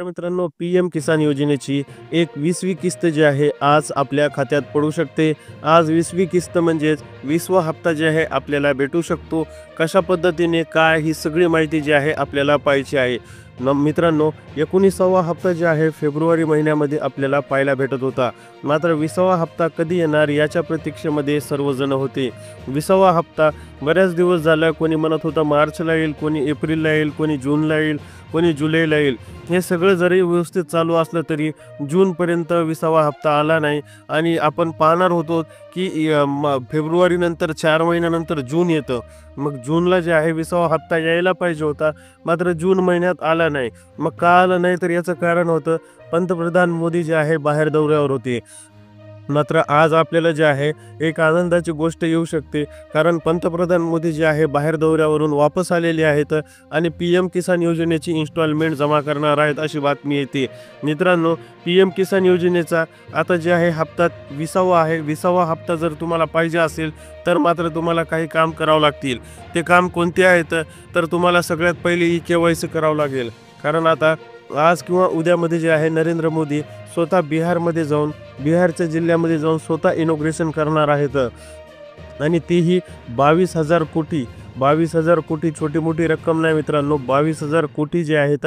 नमस्कार मित्रांनो, पी-एम किसान योजनेची एक 20वी किस्त जी आहे आज आपल्या खात्यात पडू शकते. आज 20वी किस्त म्हणजेच 20वा हप्ता जे आहे आपल्याला भेटू शकतो. कशा पद्धतीने काय ही सगळी माहिती जी आहे आपल्याला पाहायची आहे. मित्रांनो, 19वा हप्ता जे आहे फेब्रुवारी महिन्यामध्ये आपल्याला पाहायला भेटत होता. मात्र 20वा हप्ता कधी येणार याच्या प्रतीक्षेमध्ये सर्वजण होते. 20वा हप्ता बऱ्याच दिवस झाला कोणी म्हणत होता मार्चला येईल, कोणी एप्रिलला येईल, कोणी जूनला येईल, कोणी जुलैला येईल. हे सगळं जरी व्यवस्थित चालू असलं तरी जूनपर्यंत 20वा हप्ता आला नाही आणि आपण पाहणार होतो की फेब्रुवारीनंतर 4 महिन्यानंतर जून येतं. मग जूनला जे आहे 20वा हप्ता यायला पाहिजे होता, मात्र जून महिन्यात आला नाही. मग का आलं नाही तर याचं कारण होतं पंतप्रधान मोदी जे आहे बाहेर दौऱ्यावर होते. मात्र आज आपल्याला जे आहे एक आनंदाची गोष्ट येऊ शकते, कारण पंतप्रधान मोदी जे आहे बाहेर दौऱ्यावरून वापस आलेले आहेत आणि पी-एम किसान योजनेची इन्स्टॉलमेंट जमा करणार आहेत अशी बातमी येते. मित्रांनो, पी-एम किसान योजनेचा आता जे आहे हप्ता 20वा आहे. 20वा हप्ता जर तुम्हाला पाहिजे असेल तर मात्र तुम्हाला काही काम करावं लागतील. ते काम कोणते आहेत तर तुम्हाला सगळ्यात पहिले KYC करावं लागेल. कारण आता आज किंवा उद्यामध्ये जे आहे नरेंद्र मोदी स्वतः बिहारच्या जिल्ह्यामध्ये जाऊन स्वतः इनॉग्रेशन करणार आहेत आणि तीही 22,000 कोटी. 22,000 कोटी छोटी मोठी रक्कम नाही मित्रांनो. 22,000 कोटी जे आहेत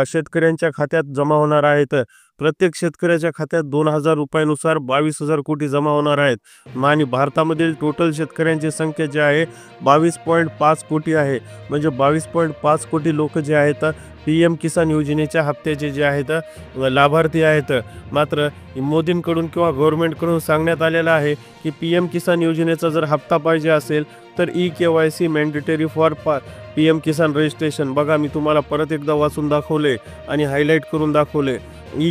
शेतकऱ्यांच्या खात्यात जमा होणार आहेत. प्रत्येक शेतकऱ्याच्या खात्यात 2,000 रुपयानुसार 22,000 कोटी जमा होणार आहेत. आणि भारतामधील टोटल शेतकऱ्यांची संख्या जी आहे 22.5 कोटी आहे. म्हणजे 22.5 कोटी लोक जे आहेत पी-एम किसान योजनेच्या हप्त्याचे जे आहेत लाभार्थी आहेत. मात्र मोदींकडून किंवा गव्हर्नमेंटकडून सांगण्यात आलेलं आहे की पी-एम किसान योजनेचा जर हप्ता पाहिजे असेल तर KYC mandatory for P-M Kisan registration. बघा, मी तुम्हाला परत एकदा वाचून दाखवले आणि हायलाईट करून दाखवले.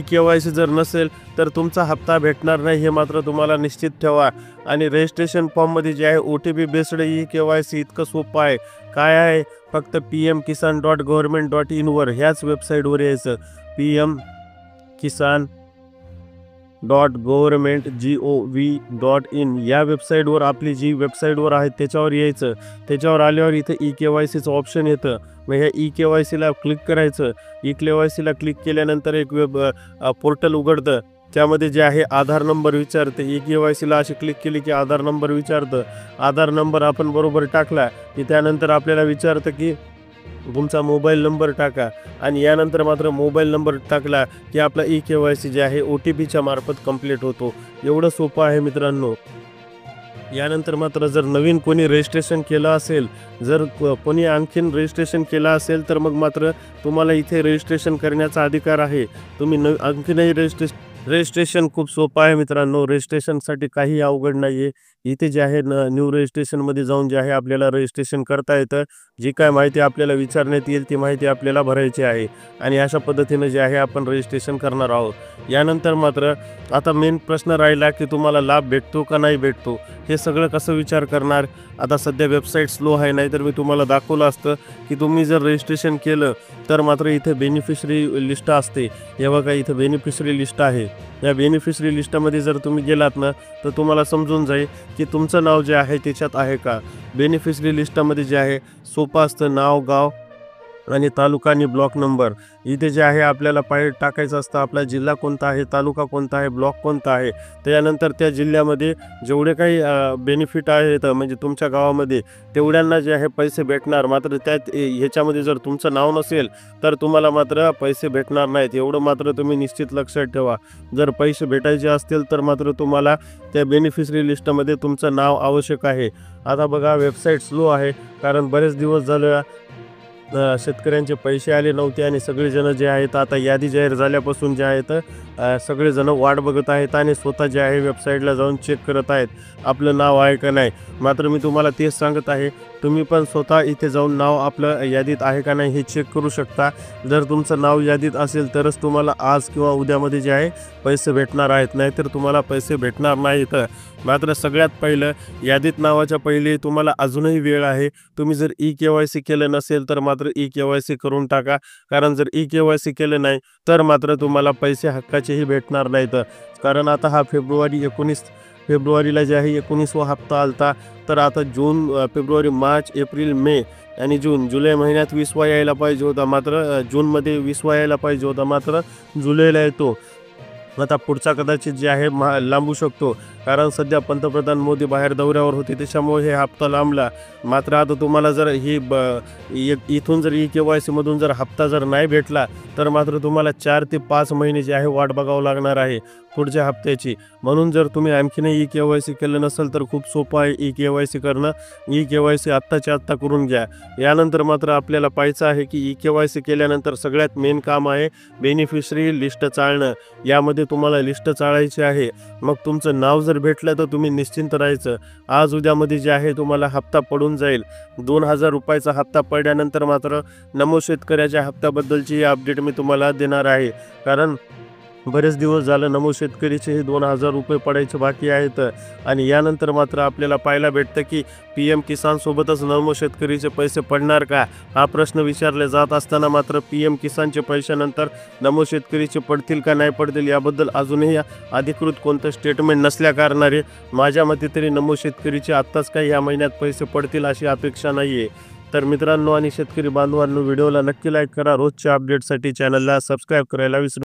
KYC जर नसेल तर तुमचा हप्ता भेटणार नाही, हे मात्र तुम्हाला निश्चित ठेवा. आणि रजिस्ट्रेशन फॉर्ममध्ये जे आहे OTP बेस्ड KYC इतकं सोपं आहे. काय आहे, फक्त pmkisan.government.in वर ह्याच वेबसाईटवर यायचं. pmkisan.government.gov.in या वेबसाईटवर आपली जी वेबसाईटवर आहे त्याच्यावर यायचं. त्याच्यावर आल्यावर इथं KYCचं ऑप्शन येतं. मग ह्या KYCला क्लिक करायचं. KYCला क्लिक केल्यानंतर एक पोर्टल उघडतं. त्यामध्ये जे आहे आधार नंबर विचारते. KYCला अशी क्लिक केली की आधार नंबर विचारतं. आधार नंबर आपण बरोबर टाकला की त्यानंतर आपल्याला विचारतं की तुमचा मोबाईल नंबर टाका. आणि यानंतर मात्र मोबाईल नंबर टाकला की आपला KYC जे आहे OTPच्या मार्फत कंप्लीट होतो. एवढं सोपं आहे मित्रांनो. यानंतर मात्र जर नवीन कोणी रजिस्ट्रेशन केलं असेल, जर कोणी आणखीन रजिस्ट्रेशन केलं असेल तर मग मात्र तुम्हाला इथे रजिस्ट्रेशन करण्याचा अधिकार आहे. तुम्ही आणखीनही रजिस्ट्रेशन खूप सोपं आहे मित्रांनो. रजिस्ट्रेशनसाठी काही अवघड नाही आहे. इथे जे आहे न्यू रजिस्ट्रेशनमध्ये जाऊन जे आहे आपल्याला रजिस्ट्रेशन करता येतं. जी काय माहिती आपल्याला विचारण्यात येईल ती माहिती आपल्याला भरायची आहे आणि अशा पद्धतीनं जे आहे आपण रजिस्ट्रेशन करणार आहोत. यानंतर मात्र आता मेन प्रश्न राहिला की तुम्हाला लाभ भेटतो का नाही भेटतो, हे सगळं कसं विचार करणार. आता सध्या वेबसाईट स्लो आहे, नाही तर मी तुम्हाला दाखवलं असतं की तुम्ही जर रजिस्ट्रेशन केलं तर मात्र इथे बेनिफिशरी लिस्ट असते. हे बघा, इथं बेनिफिशरी लिस्ट आहे. या बेनिफिशरी लिस्टमध्ये जर तुम्ही गेलात ना तर तुम्हाला समजून जाईल की तुमचं नाव जे आहे त्याच्यात आहे का. बेनिफिशरी लिस्टमध्ये जे आहे सोपं असतं नाव, गाव आणि तालुका आणि ब्लॉक नंबर. इथे जे आहे आपल्याला टाकायचं असतं आपला जिल्हा कोणता आहे, तालुका कोणता आहे, ब्लॉक कोणता आहे. त्यानंतर त्या जिल्ह्यामध्ये जेवढे काही बेनिफिट आहेत म्हणजे तुमच्या गावामध्ये तेवढ्यांना जे आहे पैसे भेटणार. मात्र त्यात ह्याच्यामध्ये जर तुमचं नाव नसेल तर तुम्हाला मात्र पैसे भेटणार नाहीत. एवढं मात्र तुम्ही निश्चित लक्षात ठेवा. जर पैसे भेटायचे असतील तर मात्र तुम्हाला त्या बेनिफिशरी लिस्टमध्ये तुमचं नाव आवश्यक आहे. आता बघा, वेबसाईट स्लो आहे कारण बरेच दिवस झाले शेतकऱ्यांचे पैसे आले नव्हते आणि सगळेजण जे आहेत आता यादी जाहीर झाल्यापासून जे आहेत सगळेजण वाट बघत आहेत आणि स्वतः जे आहे वेबसाईटला जाऊन चेक करत आहेत आपलं नाव आहे का नाही. मात्र मी तुम्हाला तेच सांगत आहे, तुम्ही पण स्वतः इथे जाऊन नाव आपलं यादीत आहे का नाही हे चेक करू शकता. जर तुमचं नाव यादीत असेल तरच तुम्हाला आज किंवा उद्यामध्ये जे आहे पैसे भेटणार आहेत, नाहीतर तुम्हाला पैसे भेटणार नाहीत. मात्र सगळ्यात पहिलं यादीत नावाच्या पहिले तुम्हाला अजूनही वेळ आहे. तुम्ही जर KYC केलं नसेल तर मात्र KYC करून टाका. कारण जर KYC केलं नाही तर मात्र तुम्हाला पैसे हक्काचेही भेटणार नाहीत. कारण आता हा फेब्रुवारीला जे आहे 19वा हप्ता आलता. तर आता जून, फेब्रुवारी, मार्च, एप्रिल, मे आणि जुलै महिन्यात 20वा यायला पाहिजे होता, मात्र जूनमध्ये 20वा यायला पाहिजे होता, मात्र जुलैला येतो. आता पुढचा कदाचित जे आहे लांबू शकतो, कारण सध्या पंतप्रधान मोदी बाहेर दौऱ्यावर होते, त्याच्यामुळे हे हप्ता लांबला. मात्र आता तुम्हाला जर ही इथून जर KYC मधून जर हप्ता जर नाही भेटला, तर मात्र तुम्हाला 4 ते 5 महिने जे आहे वाट बघावं लागणार आहे पुढच्या हप्त्याची. म्हणून जर तुम्ही आणखीनही KYC केलं नसेल तर खूप सोपं आहे KYC करणं. KYC आत्ताच्या आत्ता करून घ्या. यानंतर मात्र आपल्याला पाहायचं आहे की KYC केल्यानंतर सगळ्यात मेन काम आहे बेनिफिशरी लिस्ट चाळणं. यामध्ये तुम्हाला लिस्ट चाळायची आहे. मग तुमचं नाव जर भेटलं तर तुम्ही निश्चिंत राहायचं. आज उद्यामध्ये जे आहे तुम्हाला हप्ता पडून जाईल. 2000 रुपयाचा हप्ता पडल्यानंतर मात्र नमो शेतकऱ्याच्या हप्त्याबद्दलची अपडेट मी तुम्हाला देणार आहे, कारण बरेच दिवस झालं नमो शेतकरीचे हे 2000 रुपये पडायचे बाकी आहेत. आणि यानंतर मात्र आपल्याला पाहायला भेटतं की PM किसानसोबतच नमो शेतकरीचे पैसे पडणार का, हा प्रश्न विचारले जात असताना मात्र PM किसानचे पैशानंतर नमो शेतकरीचे पडतील का नाही पडतील याबद्दल अजूनही अधिकृत कोणतं स्टेटमेंट नसल्याकारणाने माझ्या मते तरी नमो शेतकरीचे आत्ताच काही या महिन्यात पैसे पडतील अशी अपेक्षा नाही आहे. तर मित्रांनो आणि शेतकरी बांधवांनो, व्हिडिओला नक्की लाईक करा. रोजच्या अपडेटसाठी चॅनलला सबस्क्राईब करायला विसरू